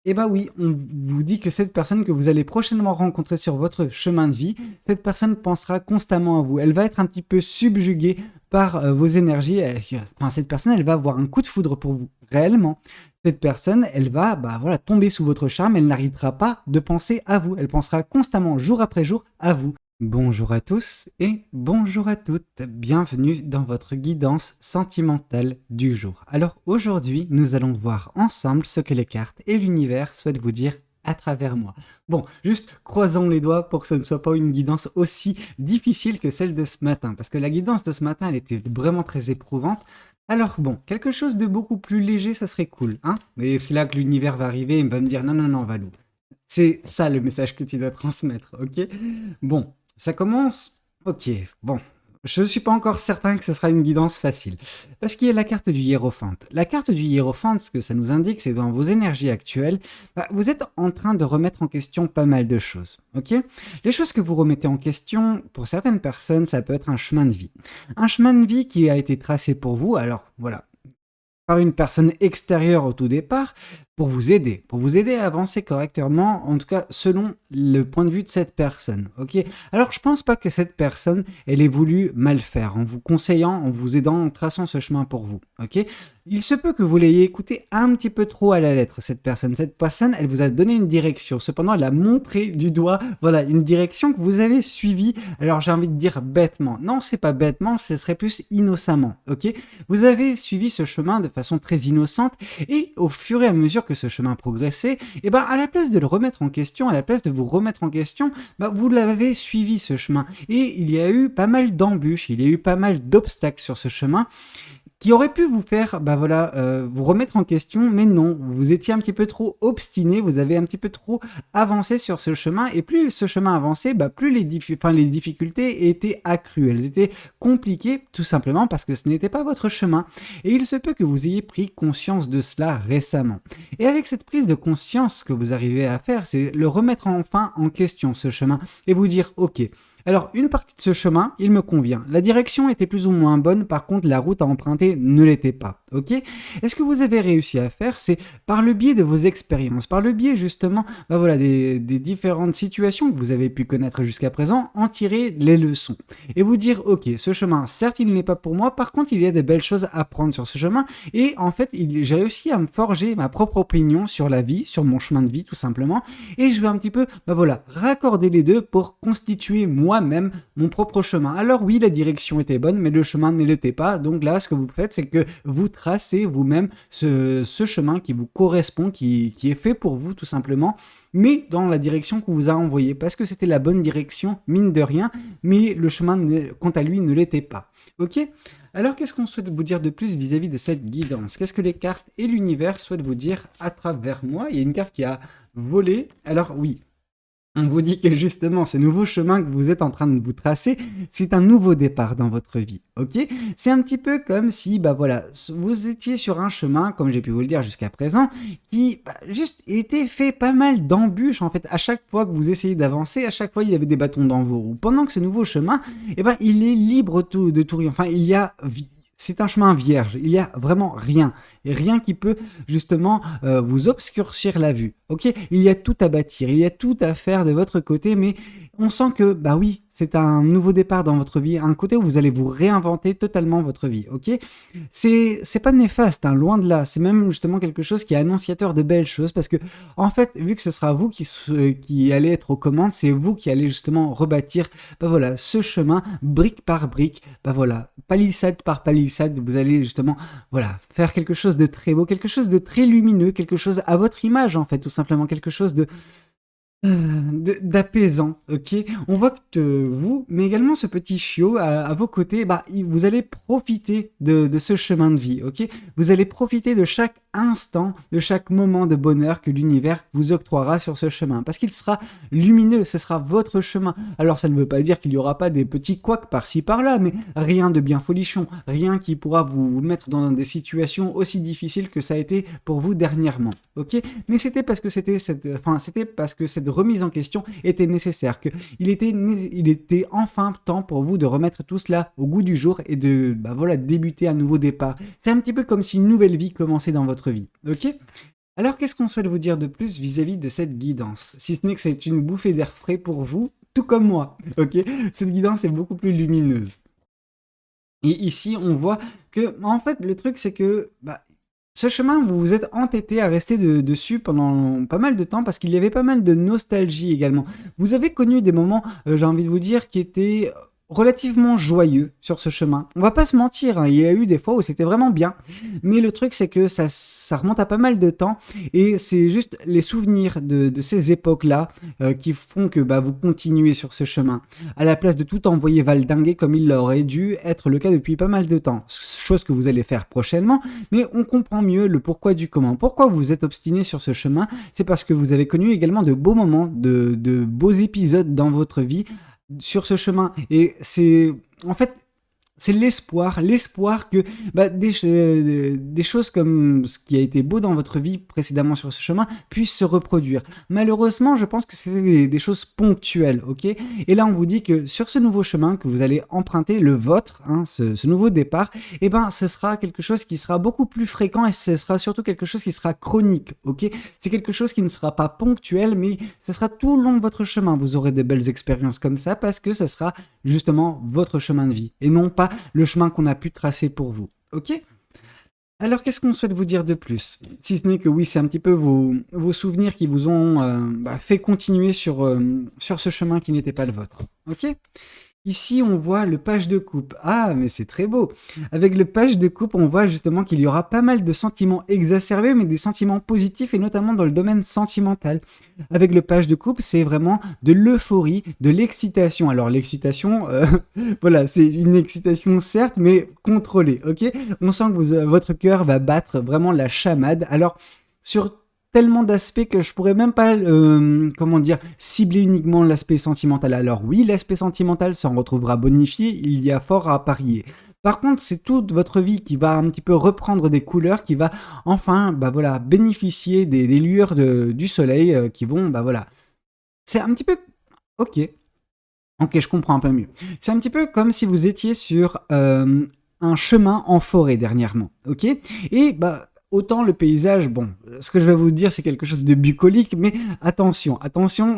Eh bah oui, on vous dit que cette personne que vous allez prochainement rencontrer sur votre chemin de vie, cette personne pensera constamment à vous. Elle va être un petit peu subjuguée par vos énergies. Enfin, cette personne, elle va avoir un coup de foudre pour vous, réellement. Cette personne, elle va bah, voilà, tomber sous votre charme, elle n'arrêtera pas de penser à vous. Elle pensera constamment, jour après jour, à vous. Bonjour à tous et bonjour à toutes, bienvenue dans votre guidance sentimentale du jour. Alors aujourd'hui, nous allons voir ensemble ce que les cartes et l'univers souhaitent vous dire à travers moi. Bon, juste croisons les doigts pour que ce ne soit pas une guidance aussi difficile que celle de ce matin, parce que la guidance de ce matin, elle était vraiment très éprouvante. Alors bon, quelque chose de beaucoup plus léger, ça serait cool, hein. Mais c'est là que l'univers va arriver et va me dire non, non, non, Valou. C'est ça le message que tu dois transmettre, ok? Bon, ça commence. Ok, bon. Je ne suis pas encore certain que ce sera une guidance facile. Parce qu'il y a la carte du hiérophante. La carte du hiérophante, ce que ça nous indique, c'est dans vos énergies actuelles, bah, vous êtes en train de remettre en question pas mal de choses. Ok? Les choses que vous remettez en question, pour certaines personnes, ça peut être un chemin de vie. Un chemin de vie qui a été tracé pour vous. Alors voilà, par une personne extérieure au tout départ pour vous aider à avancer correctement, en tout cas selon le point de vue de cette personne. Ok. Alors je pense pas que cette personne elle ait voulu mal faire en vous conseillant, en vous aidant, en traçant ce chemin pour vous. Ok. Il se peut que vous l'ayez écouté un petit peu trop à la lettre cette personne. Cette personne elle vous a donné une direction. Cependant elle a montré du doigt voilà une direction que vous avez suivie. Alors j'ai envie de dire bêtement. Non c'est pas bêtement, ce serait plus innocemment. Ok. Vous avez suivi ce chemin de façon très innocente et au fur et à mesure que ce chemin progressait, et ben à la place de le remettre en question, à la place de vous remettre en question, bah, vous l'avez suivi ce chemin. Et il y a eu pas mal d'embûches, il y a eu pas mal d'obstacles sur ce chemin qui aurait pu vous faire bah voilà, vous remettre en question, mais non, vous étiez un petit peu trop obstiné, vous avez un petit peu trop avancé sur ce chemin, et plus ce chemin avançait, bah, plus les difficultés étaient accrues, elles étaient compliquées, tout simplement parce que ce n'était pas votre chemin. Et il se peut que vous ayez pris conscience de cela récemment. Et avec cette prise de conscience que vous arrivez à faire, c'est le remettre enfin en question, ce chemin, et vous dire, ok, alors, une partie de ce chemin, il me convient. La direction était plus ou moins bonne, par contre, la route à emprunter ne l'était pas. Ok? Et ce que vous avez réussi à faire, c'est par le biais de vos expériences, par le biais justement bah voilà, des différentes situations que vous avez pu connaître jusqu'à présent, en tirer les leçons. Et vous dire, ok, ce chemin, certes, il n'est pas pour moi, par contre, il y a des belles choses à prendre sur ce chemin. Et en fait, j'ai réussi à me forger ma propre opinion sur la vie, sur mon chemin de vie, tout simplement. Et je vais un petit peu, bah voilà, raccorder les deux pour constituer moi-même mon propre chemin. Alors oui, la direction était bonne, mais le chemin ne l'était pas. Donc là, ce que vous faites, c'est que vous tracez vous-même ce chemin qui vous correspond, qui est fait pour vous tout simplement, mais dans la direction qu'on vous a envoyée, parce que c'était la bonne direction, mine de rien, mais le chemin, quant à lui, ne l'était pas. Ok? Alors, qu'est-ce qu'on souhaite vous dire de plus vis-à-vis de cette guidance? Qu'est-ce que les cartes et l'univers souhaitent vous dire à travers moi? Il y a une carte qui a volé. Alors oui, on vous dit que justement, ce nouveau chemin que vous êtes en train de vous tracer, c'est un nouveau départ dans votre vie, ok? C'est un petit peu comme si, bah voilà, vous étiez sur un chemin, comme j'ai pu vous le dire jusqu'à présent, qui bah, juste était fait pas mal d'embûches, en fait. À chaque fois que vous essayez d'avancer, à chaque fois, il y avait des bâtons dans vos roues. Pendant que ce nouveau chemin, eh ben, il est libre de tout rien. Enfin, c'est un chemin vierge, il y a vraiment rien, et rien qui peut justement vous obscurcir la vue. Ok, il y a tout à bâtir, il y a tout à faire de votre côté, mais on sent que bah oui, c'est un nouveau départ dans votre vie, un côté où vous allez vous réinventer totalement votre vie. Ok, c'est pas néfaste, hein, loin de là. C'est même justement quelque chose qui est annonciateur de belles choses, parce que en fait, vu que ce sera vous qui allez être aux commandes, c'est vous qui allez justement rebâtir, bah voilà, ce chemin brique par brique, bah voilà, palissade par palissade, vous allez justement, voilà, faire quelque chose de très beau, quelque chose de très lumineux, quelque chose à votre image en fait, tout simplement quelque chose d'apaisant, ok? On voit que vous, mais également ce petit chiot à vos côtés, bah, vous allez profiter de ce chemin de vie, ok? Vous allez profiter de chaque instant, de chaque moment de bonheur que l'univers vous octroiera sur ce chemin, parce qu'il sera lumineux, ce sera votre chemin. Alors ça ne veut pas dire qu'il n'y aura pas des petits couacs par-ci par-là, mais rien de bien folichon, rien qui pourra vous mettre dans des situations aussi difficiles que ça a été pour vous dernièrement, ok? Mais c'était parce que c'était parce que cette remise en question était nécessaire, que il était enfin temps pour vous de remettre tout cela au goût du jour et de bah voilà, débuter un nouveau départ. C'est un petit peu comme si une nouvelle vie commençait dans votre vie, ok? Alors qu'est-ce qu'on souhaite vous dire de plus vis-à-vis de cette guidance? Si ce n'est que c'est une bouffée d'air frais pour vous, tout comme moi, ok? Cette guidance est beaucoup plus lumineuse. Et ici, on voit que, en fait, le truc, c'est que ce chemin, vous vous êtes entêté à rester dessus pendant pas mal de temps parce qu'il y avait pas mal de nostalgie également. Vous avez connu des moments, j'ai envie de vous dire, qui étaient relativement joyeux sur ce chemin. On va pas se mentir, hein, il y a eu des fois où c'était vraiment bien, mais le truc c'est que ça remonte à pas mal de temps et c'est juste les souvenirs de ces époques-là qui font que vous continuez sur ce chemin, à la place de tout envoyer valdinguer comme il aurait dû être le cas depuis pas mal de temps, chose que vous allez faire prochainement, mais on comprend mieux le pourquoi du comment. Pourquoi vous êtes obstiné sur ce chemin? C'est parce que vous avez connu également de beaux moments, de beaux épisodes dans votre vie sur ce chemin. Et c'est en fait c'est l'espoir que des choses comme ce qui a été beau dans votre vie précédemment sur ce chemin puissent se reproduire. Malheureusement, je pense que c'est des choses ponctuelles, ok? Et là, on vous dit que sur ce nouveau chemin que vous allez emprunter, le vôtre, hein, ce nouveau départ, ce sera quelque chose qui sera beaucoup plus fréquent et ce sera surtout quelque chose qui sera chronique, ok? C'est quelque chose qui ne sera pas ponctuel, mais ce sera tout le long de votre chemin. Vous aurez des belles expériences comme ça parce que ça sera justement votre chemin de vie et non pas le chemin qu'on a pu tracer pour vous. Ok? Alors, qu'est-ce qu'on souhaite vous dire de plus? Si ce n'est que oui, c'est un petit peu vos souvenirs qui vous ont fait continuer sur ce chemin qui n'était pas le vôtre. Ok? Ici, on voit le page de coupe. Ah, mais c'est très beau. Avec le page de coupe, on voit justement qu'il y aura pas mal de sentiments exacerbés, mais des sentiments positifs, et notamment dans le domaine sentimental. Avec le page de coupe, c'est vraiment de l'euphorie, de l'excitation. Alors, l'excitation, voilà, c'est une excitation certes, mais contrôlée, ok? On sent que votre cœur va battre vraiment la chamade. Alors, sur tellement d'aspects que je pourrais même pas, cibler uniquement l'aspect sentimental. Alors oui, l'aspect sentimental s'en retrouvera bonifié, il y a fort à parier. Par contre, c'est toute votre vie qui va un petit peu reprendre des couleurs, qui va enfin, bénéficier des lueurs du soleil qui vont, C'est un petit peu... Ok, je comprends un peu mieux. C'est un petit peu comme si vous étiez sur un chemin en forêt dernièrement, ok? Et autant le paysage, bon, ce que je vais vous dire, c'est quelque chose de bucolique, mais attention,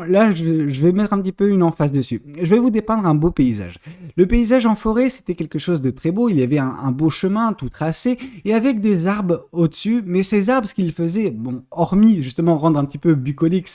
là, je vais mettre un petit peu une emphase dessus. Je vais vous dépeindre un beau paysage. Le paysage en forêt, c'était quelque chose de très beau, il y avait un beau chemin tout tracé, et avec des arbres au-dessus, mais ces arbres, ce qu'ils faisaient, bon, hormis justement rendre un petit peu bucolique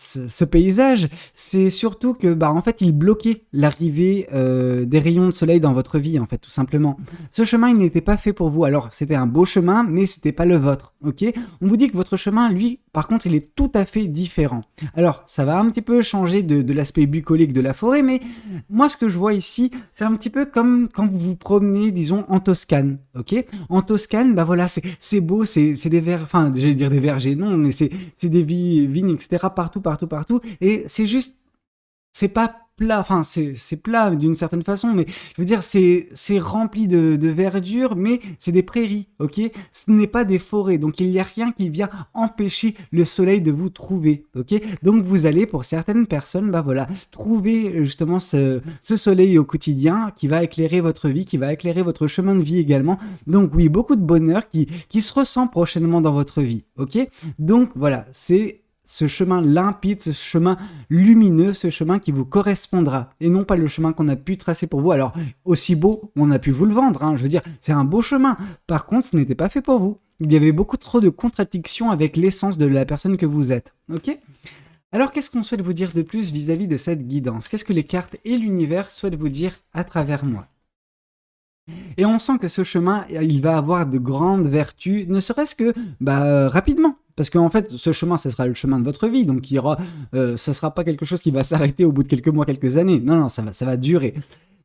ce paysage, c'est surtout que en fait il bloquait l'arrivée des rayons de soleil dans votre vie, en fait, tout simplement. Ce chemin, il n'était pas fait pour vous. Alors c'était un beau chemin, mais c'était pas le vôtre, ok? On vous dit que votre chemin, lui, par contre, il est tout à fait différent. Alors ça va un petit peu changer de l'aspect bucolique de la forêt, mais moi ce que je vois ici, c'est un petit peu comme quand vous vous promenez, disons, en Toscane, ok? En Toscane, voilà, c'est beau, c'est des vergers, enfin j'allais dire des vergers, non, mais c'est des vignes, etc. partout, et c'est juste, c'est pas plat, enfin c'est plat d'une certaine façon, mais je veux dire c'est rempli de verdure, mais c'est des prairies, ok? Ce n'est pas des forêts, donc il n'y a rien qui vient empêcher le soleil de vous trouver, ok? Donc vous allez, pour certaines personnes, trouver justement ce soleil au quotidien qui va éclairer votre vie, qui va éclairer votre chemin de vie également. Donc oui, beaucoup de bonheur qui se ressent prochainement dans votre vie, ok? Donc voilà, c'est ce chemin limpide, ce chemin lumineux, ce chemin qui vous correspondra, et non pas le chemin qu'on a pu tracer pour vous. Alors, aussi beau, on a pu vous le vendre, hein, je veux dire, c'est un beau chemin. Par contre, ce n'était pas fait pour vous. Il y avait beaucoup trop de contradictions avec l'essence de la personne que vous êtes, ok? Alors, qu'est-ce qu'on souhaite vous dire de plus vis-à-vis de cette guidance? Qu'est-ce que les cartes et l'univers souhaitent vous dire à travers moi? Et on sent que ce chemin, il va avoir de grandes vertus, ne serait-ce que rapidement. Parce qu'en fait, ce chemin, ça sera le chemin de votre vie, donc ça sera pas quelque chose qui va s'arrêter au bout de quelques mois, quelques années. Non, ça va durer.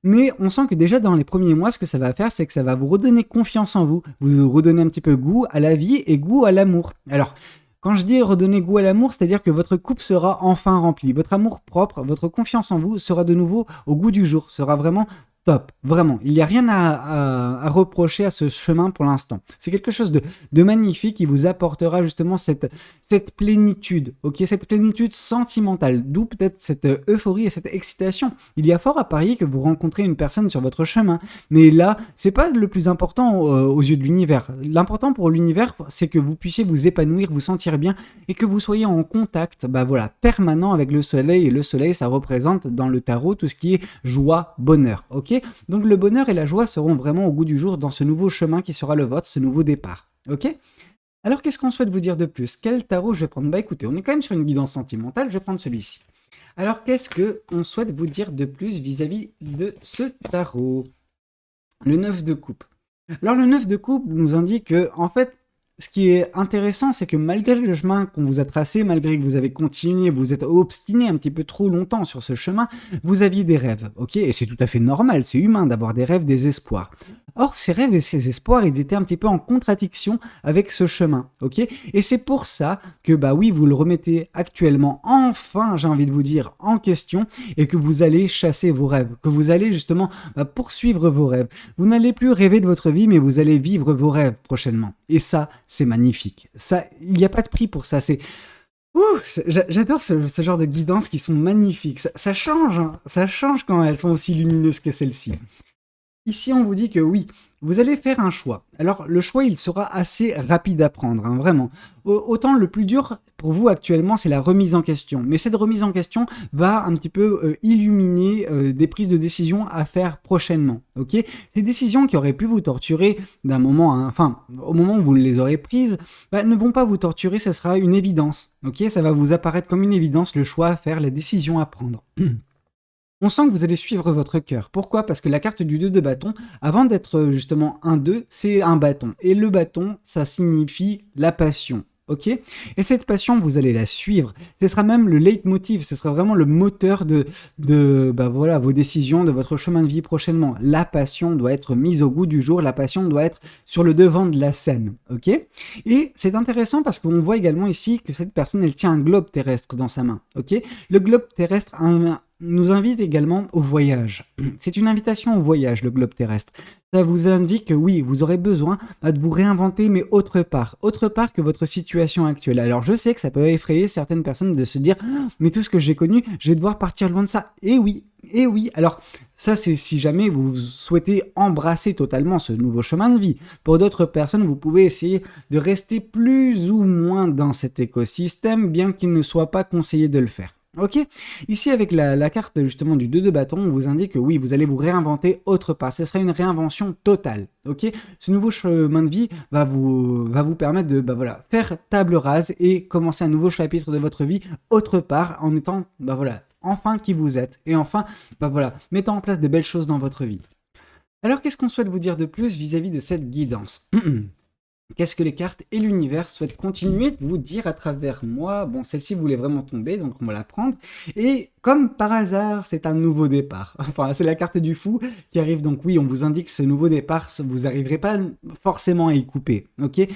Mais on sent que déjà dans les premiers mois, ce que ça va faire, c'est que ça va vous redonner confiance en vous redonner un petit peu goût à la vie et goût à l'amour. Alors, quand je dis redonner goût à l'amour, c'est-à-dire que votre coupe sera enfin remplie. Votre amour propre, votre confiance en vous sera de nouveau au goût du jour, sera vraiment top, vraiment. Il n'y a rien à reprocher à ce chemin pour l'instant. C'est quelque chose de magnifique qui vous apportera justement cette plénitude, ok, cette plénitude sentimentale, d'où peut-être cette euphorie et cette excitation. Il y a fort à parier que vous rencontrez une personne sur votre chemin, mais là, c'est pas le plus important aux yeux de l'univers. L'important pour l'univers, c'est que vous puissiez vous épanouir, vous sentir bien et que vous soyez en contact, permanent avec le soleil. Et le soleil, ça représente dans le tarot tout ce qui est joie, bonheur, ok. Donc le bonheur et la joie seront vraiment au goût du jour dans ce nouveau chemin qui sera le vôtre, ce nouveau départ, ok. Alors qu'est-ce qu'on souhaite vous dire de plus? Quel tarot je vais prendre? Bah écoutez, on est quand même sur une guidance sentimentale, je vais prendre celui-ci. Alors qu'est-ce qu'on souhaite vous dire de plus vis-à-vis de ce tarot? Le 9 de coupe. Alors le 9 de coupe nous indique que, en fait, ce qui est intéressant, c'est que malgré le chemin qu'on vous a tracé, malgré que vous avez continué, vous êtes obstiné un petit peu trop longtemps sur ce chemin, vous aviez des rêves, ok? Et c'est tout à fait normal, c'est humain d'avoir des rêves, des espoirs. Or, ces rêves et ces espoirs, ils étaient un petit peu en contradiction avec ce chemin, ok? Et c'est pour ça que, bah oui, vous le remettez actuellement, enfin, j'ai envie de vous dire, en question, et que vous allez chasser vos rêves, que vous allez justement poursuivre vos rêves. Vous n'allez plus rêver de votre vie, mais vous allez vivre vos rêves prochainement. Et ça, c'est magnifique. Ça, il n'y a pas de prix pour ça. J'adore ce genre de guidances qui sont magnifiques. Ça change, hein. Ça change quand elles sont aussi lumineuses que celle-ci. Ici, on vous dit que oui, vous allez faire un choix. Alors, le choix, il sera assez rapide à prendre, hein, vraiment. Autant le plus dur pour vous actuellement, c'est la remise en question. Mais cette remise en question va un petit peu illuminer des prises de décision à faire prochainement. Ok, ces décisions qui auraient pu vous torturer d'un moment, enfin, au moment où vous les aurez prises, ne vont pas vous torturer. Ça sera une évidence. Ok, ça va vous apparaître comme une évidence, le choix à faire, la décision à prendre. On sent que vous allez suivre votre cœur. Pourquoi? Parce que la carte du 2 de bâton, avant d'être justement un 2, c'est un bâton. Et le bâton, ça signifie la passion. Ok? Et cette passion, vous allez la suivre. Ce sera même le leitmotiv, ce sera vraiment le moteur de vos décisions, de votre chemin de vie prochainement. La passion doit être mise au goût du jour, la passion doit être sur le devant de la scène. Ok? Et c'est intéressant parce qu'on voit également ici que cette personne, elle tient un globe terrestre dans sa main. Ok? Le globe terrestre nous invite également au voyage. C'est une invitation au voyage, le globe terrestre. Ça vous indique que oui, vous aurez besoin de vous réinventer, mais autre part que votre situation actuelle. Alors je sais que ça peut effrayer certaines personnes de se dire « mais tout ce que j'ai connu, je vais devoir partir loin de ça ». Et oui. Alors ça c'est si jamais vous souhaitez embrasser totalement ce nouveau chemin de vie. Pour d'autres personnes, vous pouvez essayer de rester plus ou moins dans cet écosystème, bien qu'il ne soit pas conseillé de le faire. Ok, ici avec la carte justement du 2 de bâton, on vous indique que oui, vous allez vous réinventer autre part. Ce sera une réinvention totale. Ok, ce nouveau chemin de vie va vous permettre de faire table rase et commencer un nouveau chapitre de votre vie autre part en étant enfin qui vous êtes et enfin mettant en place des belles choses dans votre vie. Alors qu'est-ce qu'on souhaite vous dire de plus vis-à-vis de cette guidance? Qu'est-ce que les cartes et l'univers souhaitent continuer de vous dire à travers moi? Bon, celle-ci voulait vraiment tomber, donc on va la prendre. Et comme par hasard, c'est un nouveau départ. Enfin, c'est la carte du fou qui arrive. Donc oui, on vous indique ce nouveau départ, vous n'arriverez pas forcément à y couper. Ok?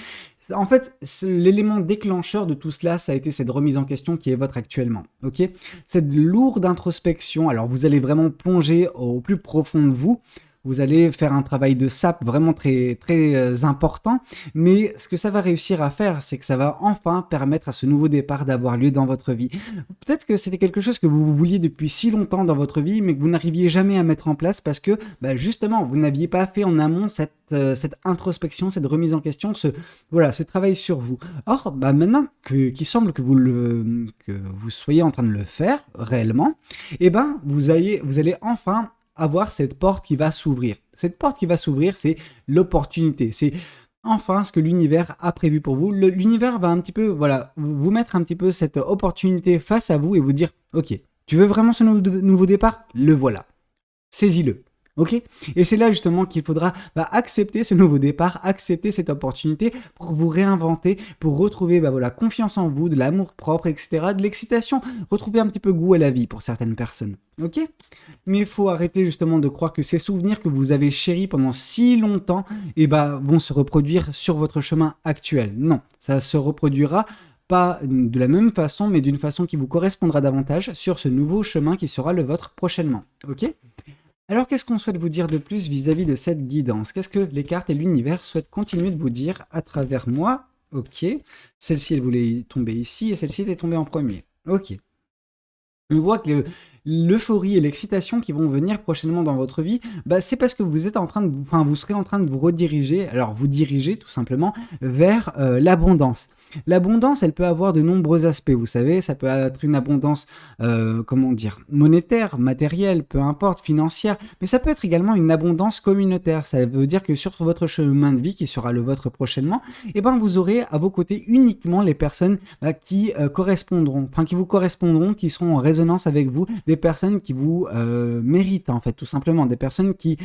En fait, l'élément déclencheur de tout cela, ça a été cette remise en question qui est votre actuellement. Ok? Cette lourde introspection. Alors, vous allez vraiment plonger au plus profond de vous. Vous allez faire un travail de sape vraiment très, très important, mais ce que ça va réussir à faire, c'est que ça va enfin permettre à ce nouveau départ d'avoir lieu dans votre vie. Peut-être que c'était quelque chose que vous vouliez depuis si longtemps dans votre vie, mais que vous n'arriviez jamais à mettre en place parce que, justement, vous n'aviez pas fait en amont cette introspection, cette remise en question, ce travail sur vous. Or, maintenant qu'il semble que vous soyez en train de le faire réellement, vous allez enfin avoir cette porte qui va s'ouvrir. Cette porte qui va s'ouvrir, c'est l'opportunité. C'est enfin ce que l'univers a prévu pour vous. L'univers va un petit peu, vous mettre un petit peu cette opportunité face à vous et vous dire, ok, tu veux vraiment ce nouveau départ? Le voilà. Saisis-le. Ok? Et c'est là justement qu'il faudra accepter ce nouveau départ, accepter cette opportunité pour vous réinventer, pour retrouver confiance en vous, de l'amour propre, etc., de l'excitation, retrouver un petit peu goût à la vie pour certaines personnes. Ok? Mais il faut arrêter justement de croire que ces souvenirs que vous avez chéris pendant si longtemps vont se reproduire sur votre chemin actuel. Non, ça se reproduira pas de la même façon, mais d'une façon qui vous correspondra davantage sur ce nouveau chemin qui sera le vôtre prochainement. Ok? Alors, qu'est-ce qu'on souhaite vous dire de plus vis-à-vis de cette guidance? Qu'est-ce que les cartes et l'univers souhaitent continuer de vous dire à travers moi? Ok. Celle-ci, elle voulait tomber ici et celle-ci était tombée en premier. Ok. On voit que l'euphorie et l'excitation qui vont venir prochainement dans votre vie, c'est parce que vous êtes en train de vous serez en train de vous rediriger, alors vous diriger tout simplement vers l'abondance. L'abondance, elle peut avoir de nombreux aspects, vous savez, ça peut être une abondance, comment dire, monétaire, matérielle, peu importe, financière, mais ça peut être également une abondance communautaire. Ça veut dire que sur votre chemin de vie, qui sera le vôtre prochainement, vous aurez à vos côtés uniquement les personnes qui vous correspondront, qui seront en résonance avec vous, des personnes qui vous méritent en fait, tout simplement, des personnes qui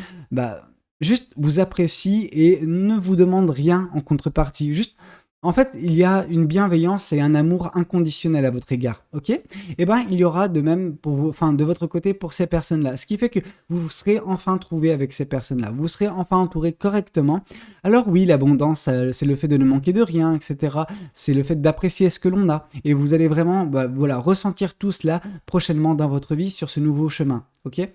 juste vous apprécient et ne vous demandent rien en contrepartie. Juste, en fait, il y a une bienveillance et un amour inconditionnel à votre égard, ok? Il y aura de même pour vous, de votre côté pour ces personnes-là, ce qui fait que vous serez enfin trouvé avec ces personnes-là, vous serez enfin entouré correctement. Alors oui, l'abondance, c'est le fait de ne manquer de rien, etc. C'est le fait d'apprécier ce que l'on a, et vous allez vraiment, ressentir tout cela prochainement dans votre vie sur ce nouveau chemin, ok?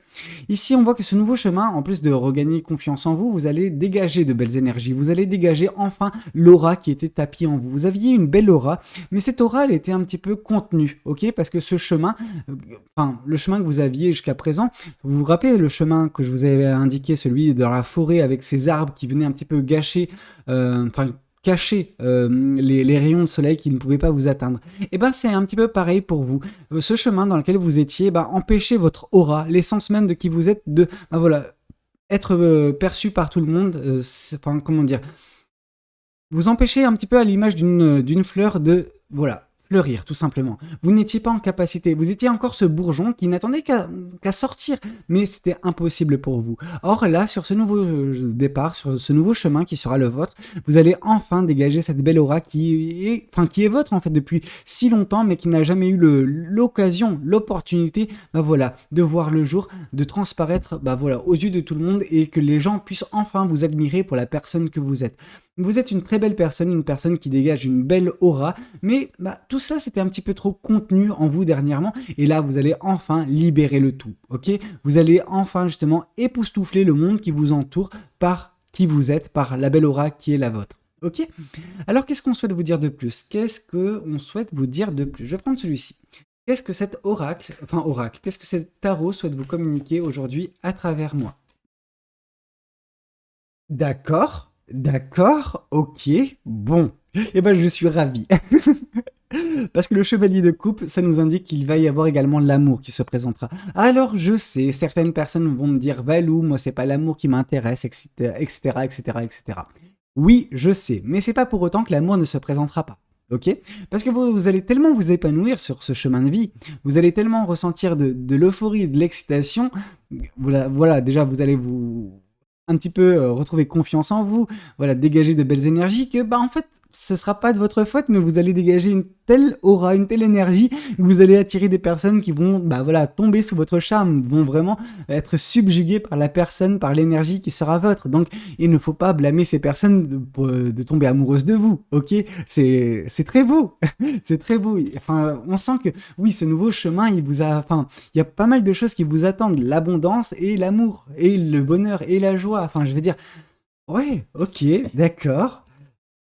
Ici, on voit que ce nouveau chemin, en plus de regagner confiance en vous, vous allez dégager de belles énergies, vous allez dégager enfin l'aura qui était tapie en vous. Vous aviez une belle aura, mais cette aura, elle était un petit peu contenue, ok? Parce que ce chemin, le chemin que vous aviez jusqu'à présent, vous vous rappelez le chemin que je vous avais indiqué, celui de la forêt avec ces arbres qui venaient un petit peu gâcher, cacher les rayons de soleil qui ne pouvaient pas vous atteindre. C'est un petit peu pareil pour vous. Ce chemin dans lequel vous étiez empêchait votre aura, l'essence même de qui vous êtes, de être perçu par tout le monde. Comment dire, vous empêchez un petit peu à l'image d'une fleur de fleurir, tout simplement. Vous n'étiez pas en capacité, vous étiez encore ce bourgeon qui n'attendait qu'à sortir, mais c'était impossible pour vous. Or là, sur ce nouveau départ, sur ce nouveau chemin qui sera le vôtre, vous allez enfin dégager cette belle aura qui est votre en fait depuis si longtemps, mais qui n'a jamais eu l'occasion, l'opportunité, de voir le jour, de transparaître, aux yeux de tout le monde, et que les gens puissent enfin vous admirer pour la personne que vous êtes. Vous êtes une très belle personne, une personne qui dégage une belle aura, mais tout ça c'était un petit peu trop contenu en vous dernièrement, et là vous allez enfin libérer le tout, ok? Vous allez enfin justement époustoufler le monde qui vous entoure par qui vous êtes, par la belle aura qui est la vôtre. Ok? Alors qu'est-ce qu'on souhaite vous dire de plus? Qu'est-ce qu'on souhaite vous dire de plus? Je vais prendre celui-ci. Qu'est-ce que cet oracle, qu'est-ce que cet tarot souhaite vous communiquer aujourd'hui à travers moi? D'accord, ok, bon. Je suis ravi. Parce que le chevalier de coupe, ça nous indique qu'il va y avoir également l'amour qui se présentera. Alors je sais, certaines personnes vont me dire « Valou, moi c'est pas l'amour qui m'intéresse, etc., etc., etc. » Oui, je sais, mais c'est pas pour autant que l'amour ne se présentera pas. Ok? Parce que vous allez tellement vous épanouir sur ce chemin de vie, vous allez tellement ressentir de l'euphorie, de l'excitation, déjà vous allez vous un petit peu retrouver confiance en vous, dégager de belles énergies que en fait ce sera pas de votre faute, mais vous allez dégager une telle aura, une telle énergie que vous allez attirer des personnes qui vont tomber sous votre charme, vont vraiment être subjuguées par la personne, par l'énergie qui sera votre. Donc il ne faut pas blâmer ces personnes de tomber amoureuses de vous, ok? C'est très beau. C'est très beau. On sent que oui, ce nouveau chemin, il y a pas mal de choses qui vous attendent, l'abondance et l'amour et le bonheur et la joie. Ouais, ok, d'accord.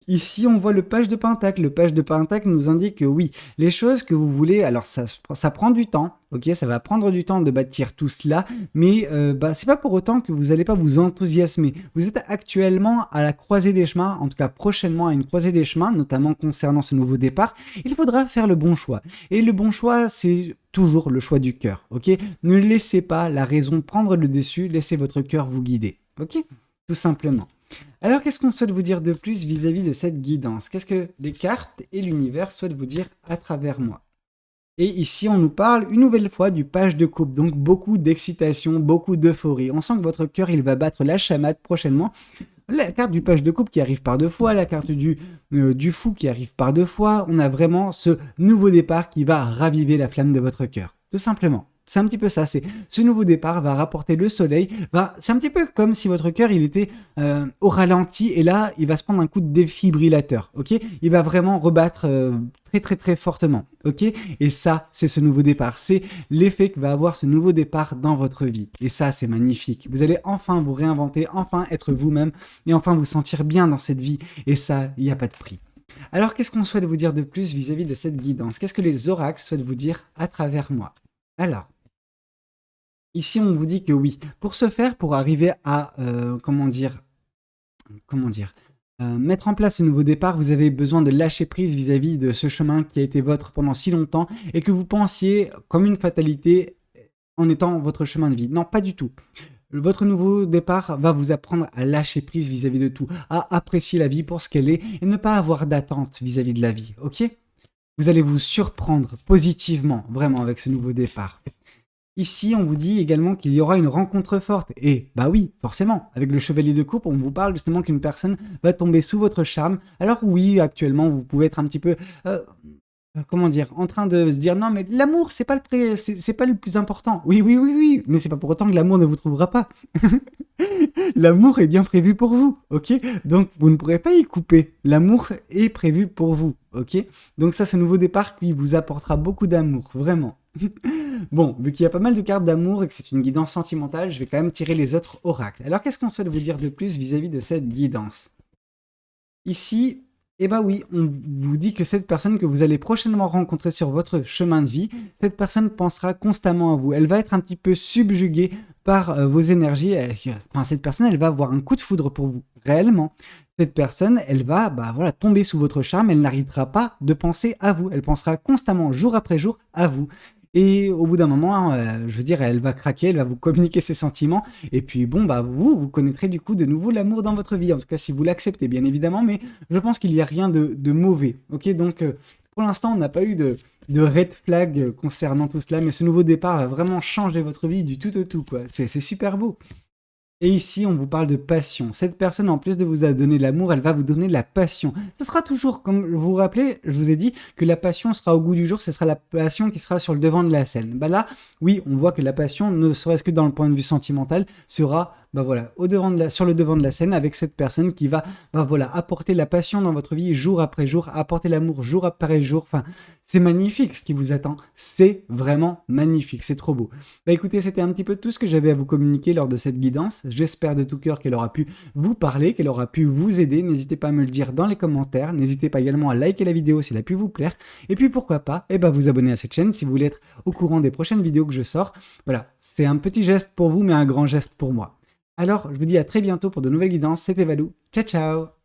Ici, on voit le page de Pentacle. Le page de Pentacle nous indique que oui, les choses que vous voulez, alors ça prend du temps, ok, ça va prendre du temps de bâtir tout cela, mais c'est pas pour autant que vous n'allez pas vous enthousiasmer. Vous êtes actuellement à la croisée des chemins, en tout cas prochainement à une croisée des chemins, notamment concernant ce nouveau départ. Il faudra faire le bon choix. Et le bon choix, c'est toujours le choix du cœur, ok? Ne laissez pas la raison prendre le dessus, laissez votre cœur vous guider, ok? Tout simplement. Alors, qu'est-ce qu'on souhaite vous dire de plus vis-à-vis de cette guidance? Qu'est-ce que les cartes et l'univers souhaitent vous dire à travers moi? Et ici, on nous parle une nouvelle fois du page de coupe, donc beaucoup d'excitation, beaucoup d'euphorie. On sent que votre cœur, il va battre la chamade prochainement. La carte du page de coupe qui arrive par deux fois, la carte du fou qui arrive par deux fois. On a vraiment ce nouveau départ qui va raviver la flamme de votre cœur, tout simplement. c'est un petit peu ça. C'est ce nouveau départ va rapporter le soleil. C'est un petit peu comme si votre cœur il était au ralenti et là il va se prendre un coup de défibrillateur. Ok, il va vraiment rebattre très très très fortement. Ok, et ça c'est ce nouveau départ. C'est l'effet que va avoir ce nouveau départ dans votre vie. Et ça c'est magnifique. Vous allez enfin vous réinventer, enfin être vous-même et enfin vous sentir bien dans cette vie. Et ça, il n'y a pas de prix. Alors, qu'est-ce qu'on souhaite vous dire de plus vis-à-vis de cette guidance? Qu'est-ce que les oracles souhaitent vous dire à travers moi? Alors, ici, on vous dit que oui. Pour ce faire, pour arriver à, mettre en place ce nouveau départ, vous avez besoin de lâcher prise vis-à-vis de ce chemin qui a été votre pendant si longtemps et que vous pensiez comme une fatalité en étant votre chemin de vie. Non, pas du tout. Votre nouveau départ va vous apprendre à lâcher prise vis-à-vis de tout, à apprécier la vie pour ce qu'elle est et ne pas avoir d'attente vis-à-vis de la vie, ok? Vous allez vous surprendre positivement, vraiment, avec ce nouveau départ. Ici, on vous dit également qu'il y aura une rencontre forte. Et bah oui, forcément, avec le chevalier de coupe, on vous parle justement qu'une personne va tomber sous votre charme. Alors oui, actuellement, vous pouvez être un petit peu... en train de se dire non mais l'amour c'est pas c'est pas le plus important. Oui, mais c'est pas pour autant que l'amour ne vous trouvera pas. L'amour est bien prévu pour vous, ok? Donc vous ne pourrez pas y couper. L'amour est prévu pour vous, ok? Donc ça, ce nouveau départ qui vous apportera beaucoup d'amour, vraiment. Bon, vu qu'il y a pas mal de cartes d'amour et que c'est une guidance sentimentale, je vais quand même tirer les autres oracles. Alors qu'est-ce qu'on souhaite vous dire de plus vis-à-vis de cette guidance? Ici, eh bah oui, on vous dit que cette personne que vous allez prochainement rencontrer sur votre chemin de vie, cette personne pensera constamment à vous. Elle va être un petit peu subjuguée par vos énergies. Cette personne, elle va avoir un coup de foudre pour vous, réellement. Cette personne, elle va tomber sous votre charme, elle n'arrêtera pas de penser à vous. Elle pensera constamment, jour après jour, à vous. Et au bout d'un moment, je veux dire, elle va craquer, elle va vous communiquer ses sentiments. Et puis bon, vous connaîtrez du coup de nouveau l'amour dans votre vie. En tout cas, si vous l'acceptez, bien évidemment. Mais je pense qu'il n'y a rien de mauvais. Ok, donc pour l'instant, on n'a pas eu de red flag concernant tout cela. Mais ce nouveau départ va vraiment changer votre vie du tout au tout, quoi. C'est super beau. Et ici, on vous parle de passion. Cette personne, en plus de vous donner de l'amour, elle va vous donner de la passion. Ce sera toujours, comme vous vous rappelez, je vous ai dit que la passion sera au goût du jour, ce sera la passion qui sera sur le devant de la scène. Bah là, oui, on voit que la passion, ne serait-ce que dans le point de vue sentimental, sera sur le devant de la scène avec cette personne qui va apporter la passion dans votre vie jour après jour, apporter l'amour jour après jour. Enfin, c'est magnifique ce qui vous attend. C'est vraiment magnifique, c'est trop beau. Bah écoutez, c'était un petit peu tout ce que j'avais à vous communiquer lors de cette guidance. J'espère de tout cœur qu'elle aura pu vous parler, qu'elle aura pu vous aider. N'hésitez pas à me le dire dans les commentaires. N'hésitez pas également à liker la vidéo si elle a pu vous plaire. Et puis pourquoi pas, vous abonner à cette chaîne si vous voulez être au courant des prochaines vidéos que je sors. Voilà, c'est un petit geste pour vous, mais un grand geste pour moi. Alors, je vous dis à très bientôt pour de nouvelles guidances. C'était Valou. Ciao, ciao!